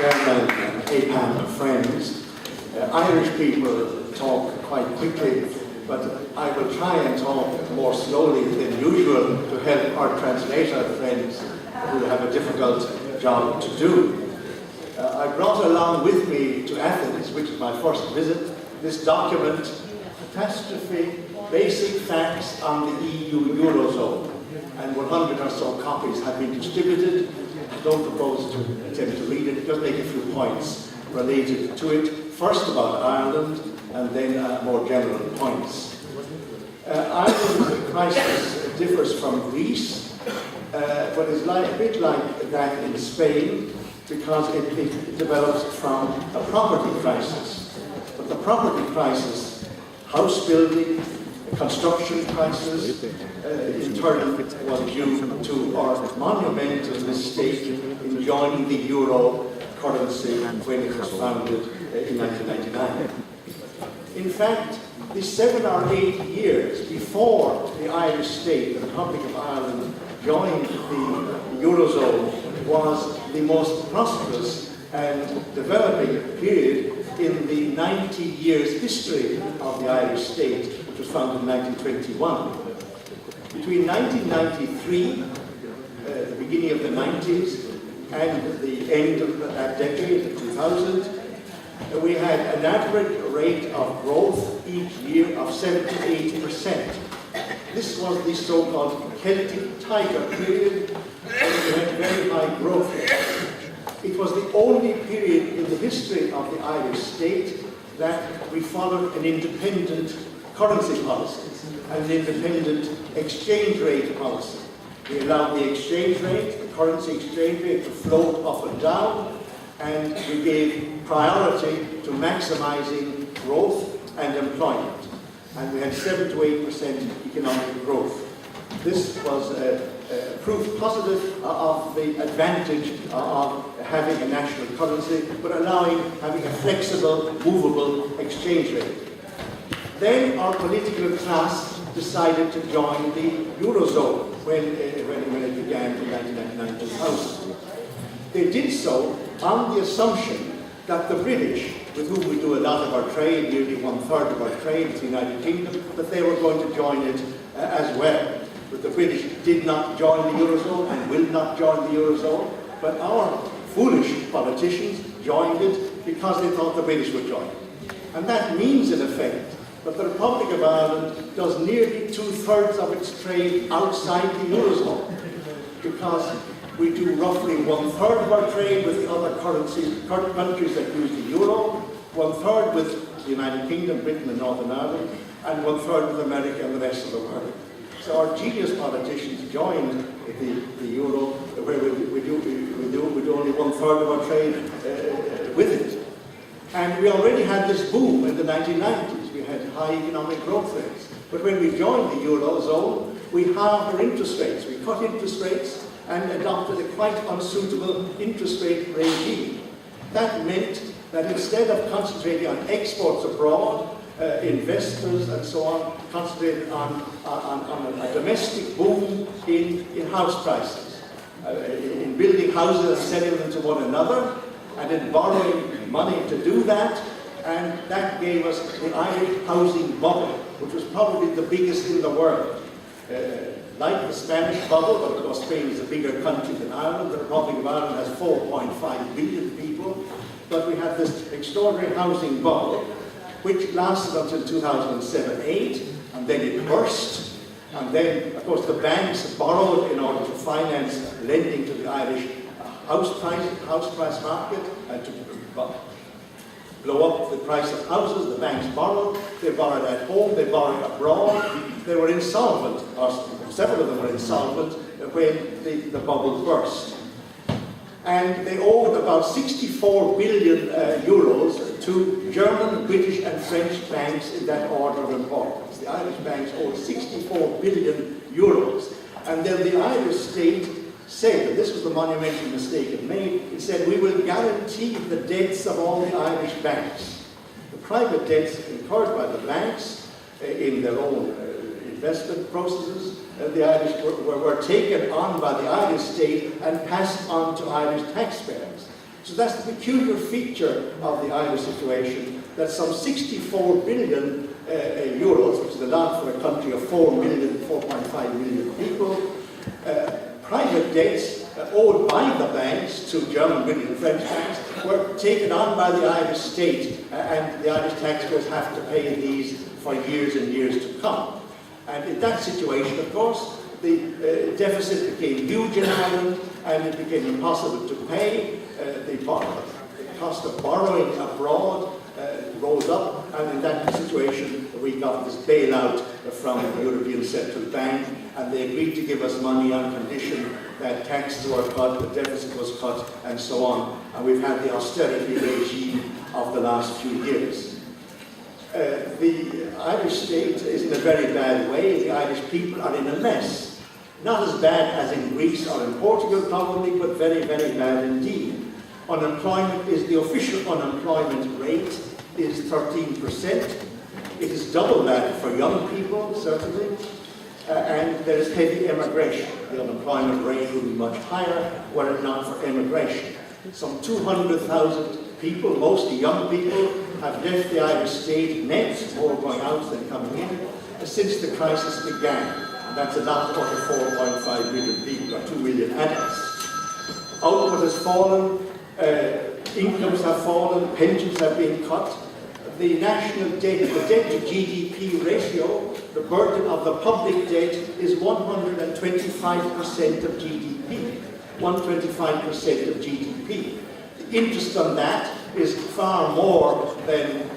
Chairman and EPAM friends. Irish people talk quite quickly, but I will try and talk more slowly than usual to help our translator friends who have a difficult job to do. I brought along with me to Athens, which is my first visit, this document, Catastrophe, Basic Facts on the EU Eurozone, and 100 or so copies have been distributed. I don't propose to attempt to read it, just make a few points related to it. First about Ireland, and then more general points. Ireland's crisis differs from Greece, but is a bit like that in Spain, because it develops from a property crisis. But the property crisis, house building, construction crisis, in turn was due to our monumental mistake in joining the euro currency when it was founded in 1999. In fact, the 7 or 8 years before the Irish state, the Republic of Ireland, joined the Eurozone was the most prosperous and developing period in the 90 years history of the Irish state, which was founded in 1921. Between 1993, the beginning of the 90s, and the end of that decade, 2000, we had an average rate of growth each year of 7 to 8%. This was the so-called Celtic Tiger period, when we had very high growth rates. It was the only period in the history of the Irish state that we followed an independent currency policy, an independent exchange rate policy. We allowed the exchange rate, the currency exchange rate, to float up and down, and we gave priority to maximizing growth and employment. And we had 7 to 8% economic growth. This was proof positive of the advantage of having a national currency, but having a flexible, movable exchange rate. Then our political class decided to join the Eurozone when it began in 1999-2000. They did so on the assumption that the British, with whom we do a lot of our trade, nearly 1/3 of our trade with the United Kingdom, that they were going to join it as well. But the British did not join the Eurozone and will not join the Eurozone, but our foolish politicians joined it because they thought the British would join it. And that means, in effect, that the Republic of Ireland does nearly 2/3 of its trade outside the Eurozone, because we do roughly 1/3 of our trade with the other countries that use the euro, 1/3 with the United Kingdom, Britain and Northern Ireland, and 1/3 with America and the rest of the world. So our genius politicians joined the euro, where we do only 1/3 of our trade with it. And we already had this boom in the 1990s. We had high economic growth rates. But when we joined the Eurozone, we halved our interest rates. We cut interest rates and adopted a quite unsuitable interest rate regime. That meant that instead of concentrating on exports abroad, investors and so on concentrated on a domestic boom in house prices, in building houses and selling them to one another, and in borrowing money to do that, and that gave us the Irish housing bubble, which was probably the biggest in the world. Like the Spanish bubble, but of course Spain is a bigger country than Ireland. The Republic of Ireland has 4.5 billion people, but we had this extraordinary housing bubble, which lasted until 2007-8, and then it burst. And then, of course, the banks borrowed in order to finance lending to the Irish house price market, and to blow up the price of houses. The banks borrowed. They borrowed at home. They borrowed abroad. They were insolvent, or several of them were insolvent when the bubble burst. And they owed about 64 billion euros to German, British and French banks in that order of importance. The Irish banks owed 64 billion euros. And then the Irish state said, and this was the monumental mistake it made, it said, we will guarantee the debts of all the Irish banks. The private debts incurred by the banks in their own investment processes, the Irish were taken on by the Irish state and passed on to Irish taxpayers. So that's the peculiar feature of the Irish situation, that some 64 billion euros, which is a lot for a country of 4.5 million people, private debts owed by the banks to German, British and French banks were taken on by the Irish state, and the Irish taxpayers have to pay these for years and years to come. And in that situation, of course, the deficit became huge in Ireland, and it became impossible to pay. The cost of borrowing abroad rose up, and in that situation we got this bailout from the European Central Bank, and they agreed to give us money on condition that taxes were cut, the deficit was cut, and so on. And we've had the austerity regime of the last few years. The Irish state is in a very bad way. The Irish people are in a mess. Not as bad as in Greece or in Portugal probably, but very, very bad indeed. Unemployment is, the official unemployment rate is 13%. It is double that for young people, certainly. And there is heavy immigration. The unemployment rate would be much higher were it not for immigration. Some 200,000 people, mostly young people, have left the Irish state net, more going out than coming in, since the crisis began. And that's about 44.5 million people, or 2 million adults. Output has fallen, incomes have fallen, pensions have been cut. The national debt, the debt to GDP ratio, the burden of the public debt is 125% of GDP. 125% of GDP. The interest on that is far more than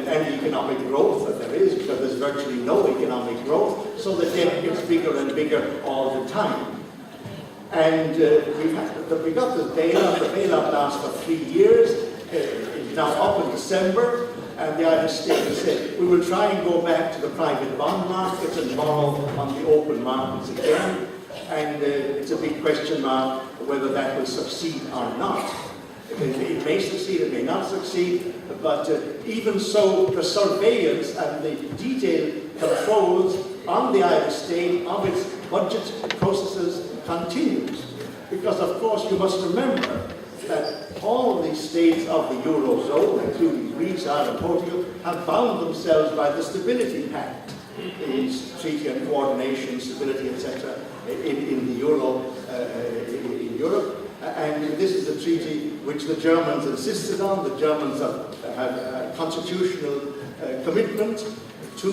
any economic growth that there is, because there's virtually no economic growth, so the debt gets bigger and bigger all the time. And we got this bailout. The bailout lasts for 3 years. It's now up in December, and the Irish state has said, we will try and go back to the private bond markets and borrow on the open markets again. And it's a big question mark whether that will succeed or not. It may succeed, it may not succeed, but even so, the surveillance and the detailed controls on the Irish state, of its budget processes, continues. Because, of course, you must remember that all the states of the Eurozone, including Greece, Ireland, Portugal, have bound themselves by the Stability Pact, the Treaty on Coordination, Stability, etc., in the Euro, in Europe. And this is a treaty which the Germans insisted on. The Germans have a constitutional commitment to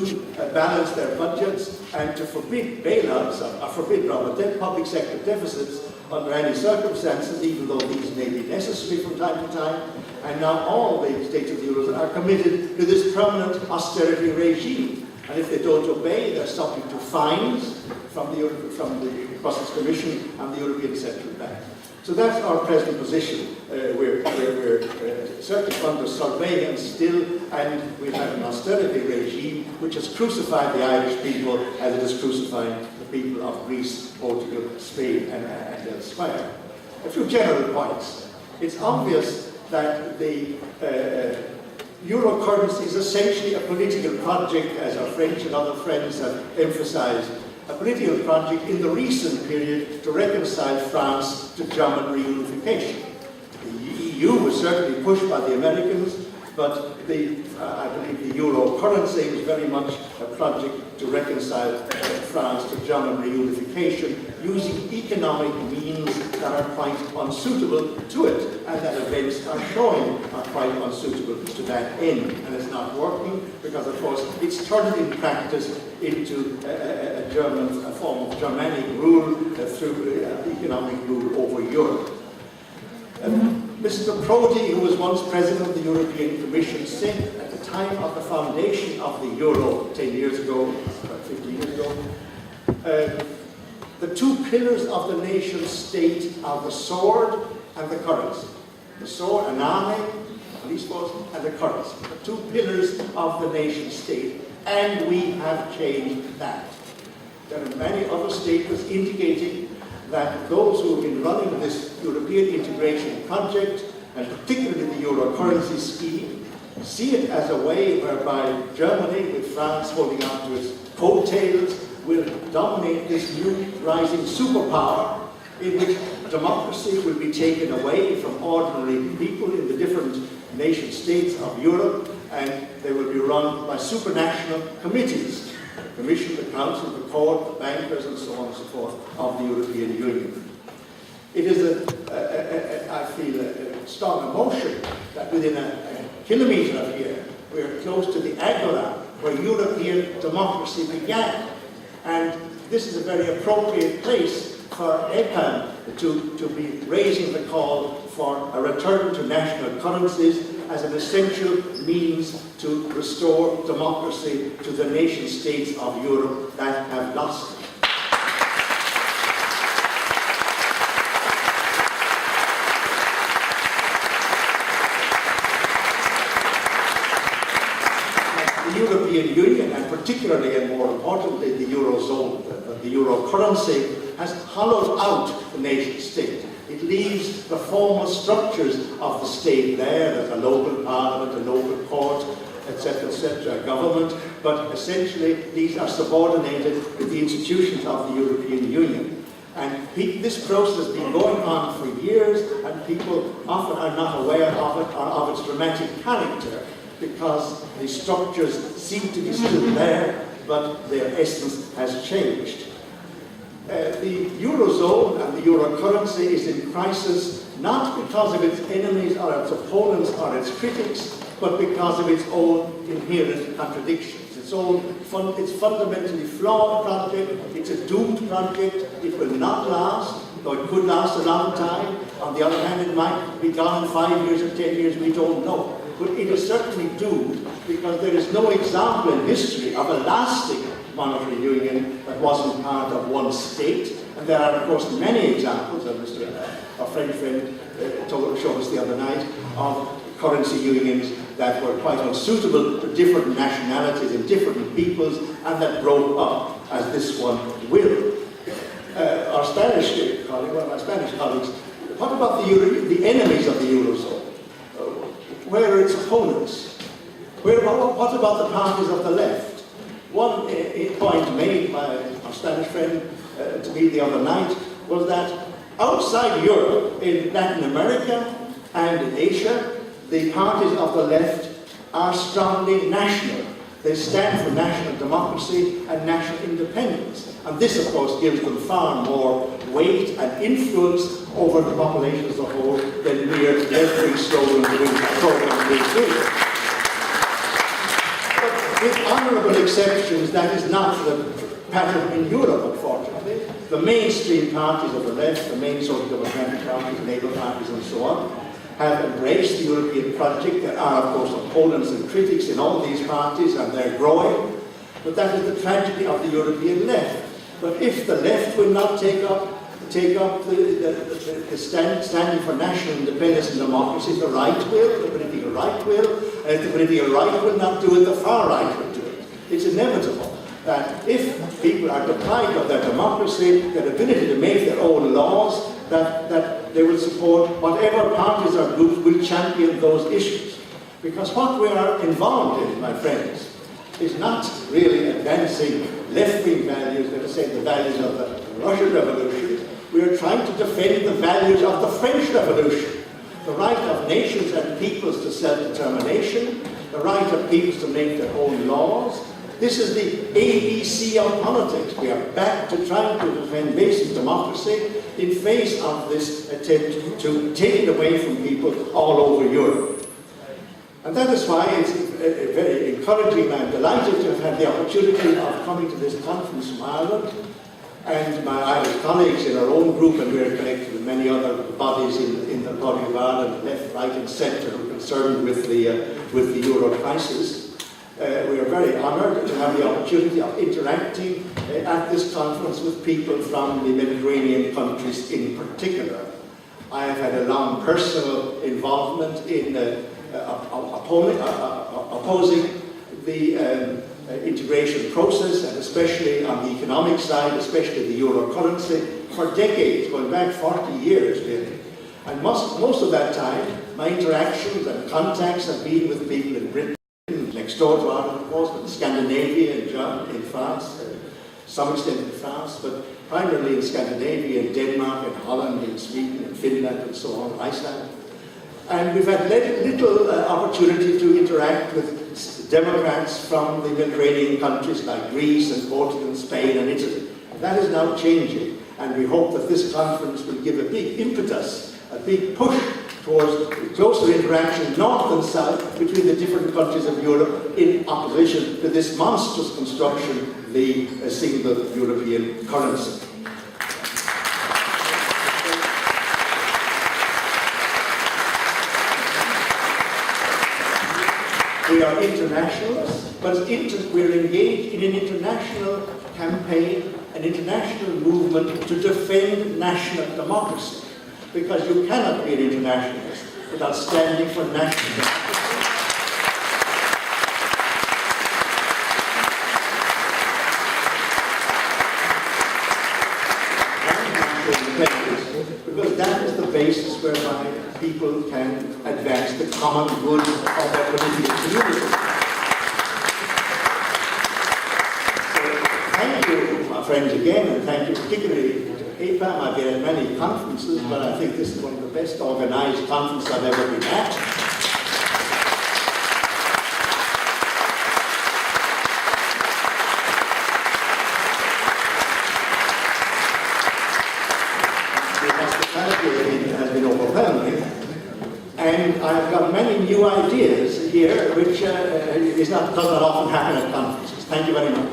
balance their budgets and to forbid bailouts, or forbid rather public sector deficits under any circumstances, even though these may be necessary from time to time. And now all the states of the Eurozone are committed to this permanent austerity regime. And if they don't obey, they're subject to fines from the Brussels Commission and the European Central Bank. So that's our present position. We're certainly under surveillance still, and we have an austerity regime which has crucified the Irish people as it has crucified the people of Greece, Portugal, Spain, and elsewhere. A few general points. It's obvious that the euro currency is essentially a political project, as our French and other friends have emphasized. A political project in the recent period to reconcile France to German reunification. The EU was certainly pushed by the Americans, but I believe the euro currency was very much a project to reconcile France to German reunification using economic means that are quite unsuitable to it, and that events are showing are quite unsuitable to that end. And it's not working because, of course, it's turned in practice into a form of Germanic rule through economic rule over Europe. Mr. Prodi, who was once president of the European Commission, said at the time of the foundation of the euro 10 years ago, about 15 years ago, the two pillars of the nation state are the sword and the currency. The sword, an army, police force, and the currency. The two pillars of the nation state, and we have changed that. There are many other statements indicating that those who have been running this European integration project, and particularly the euro currency scheme, see it as a way whereby Germany, with France holding on to its coattails, will dominate this new rising superpower, in which democracy will be taken away from ordinary people in the different nation states of Europe, and they will be run by supranational committees, the Commission, the Council, the Court, the bankers, and so on and so forth of the European Union. It is, I feel, a strong emotion that within a kilometre of here, we are close to the Agora, where European democracy began. And this is a very appropriate place for EPAM to be raising the call for a return to national currencies as an essential means to restore democracy to the nation states of Europe that have lost it. The European Union, and particularly and more importantly the Eurozone, the Euro currency, has hollowed out the nation state. It leaves the formal structures of the state there. There's a local parliament, a local court, etc., a government, but essentially these are subordinated with the institutions of the European Union. And this process has been going on for years, and people often are not aware of it or of its dramatic character, because the structures seem to be still there, but their essence has changed. The Eurozone and the Euro currency is in crisis not because of its enemies or its opponents or its critics, but because of its own inherent contradictions. It's fundamentally flawed project, it's a doomed project, it will not last, though it could last a long time. On the other hand, it might be gone in 5 years or 10 years, we don't know. But it is certainly doomed because there is no example in history of a lasting monetary union that wasn't part of one state. And there are, of course, many examples, as our French friend showed us the other night, of currency unions that were quite unsuitable to different nationalities and different peoples, and that broke up, as this one will. Our Spanish colleague, one of my Spanish colleagues, what about the enemies of the Eurozone? Where are its opponents? What about the parties of the left? One point made by our Spanish friend to me the other night was that outside Europe, in Latin America and in Asia, the parties of the left are strongly national. They stand for national democracy and national independence. And this, of course, gives them far more weight and influence over the population as a whole than mere left-wing slogans will do. But with honourable exceptions, that is not the pattern in Europe, unfortunately. The mainstream parties of the left, the main social democratic parties, Labour parties and so on, have embraced the European project. There are, of course, opponents and critics in all these parties, and they're growing. But that is the tragedy of the European left. But if the left will not take up the standing for national independence and democracy, the right will, the political right will, and if the political right will not do it, the far right will do it. It's inevitable that if people are deprived of their democracy, their ability to make their own laws, that they will support whatever parties or groups will champion those issues. Because what we are involved in, my friends, is not really advancing left-wing values, let us say the values of the Russian Revolution. We are trying to defend the values of the French Revolution. The right of nations and peoples to self-determination, the right of peoples to make their own laws. This is the ABC of politics. We are back to trying to defend basic democracy in face of this attempt to take it away from people all over Europe. And that is why it's very encouraging. I'm delighted to have had the opportunity of coming to this conference from Ireland, and my Irish colleagues in our own group, and we are connected with many other bodies in the body of Ireland, left, right and centre, who are concerned with the euro crisis. We are very honoured to have the opportunity of interacting at this conference with people from the Mediterranean countries in particular. I have had a long personal involvement in opposing the integration process, and especially on the economic side, especially the euro currency, for decades, going back 40 years really. And most of that time, my interactions and contacts have been with people in Britain, next door to Ireland, of course, but Scandinavia and Germany, in France, some extent in France, but primarily in Scandinavia, in Denmark, in Holland, in Sweden, in Finland, and so on, Iceland. And we've had little opportunity to interact with Democrats from the Mediterranean countries like Greece and Portugal, Spain and Italy. That is now changing, and we hope that this conference will give a big impetus, a big push towards closer interaction, north and south, between the different countries of Europe in opposition to this monstrous construction, the single European currency. We are internationals, but we're engaged in an international campaign, an international movement to defend national democracy. Because you cannot be an internationalist without standing for national democracy. Because that is the basis whereby people can advance the common good of their political community. So thank you, my friends, again, and thank you particularly to EPAM. I've been at many conferences, but I think this is one of the best organized conferences I've ever been at. Has been overwhelming, and I've got many new ideas here, which does not often happen at conferences. Thank you very much.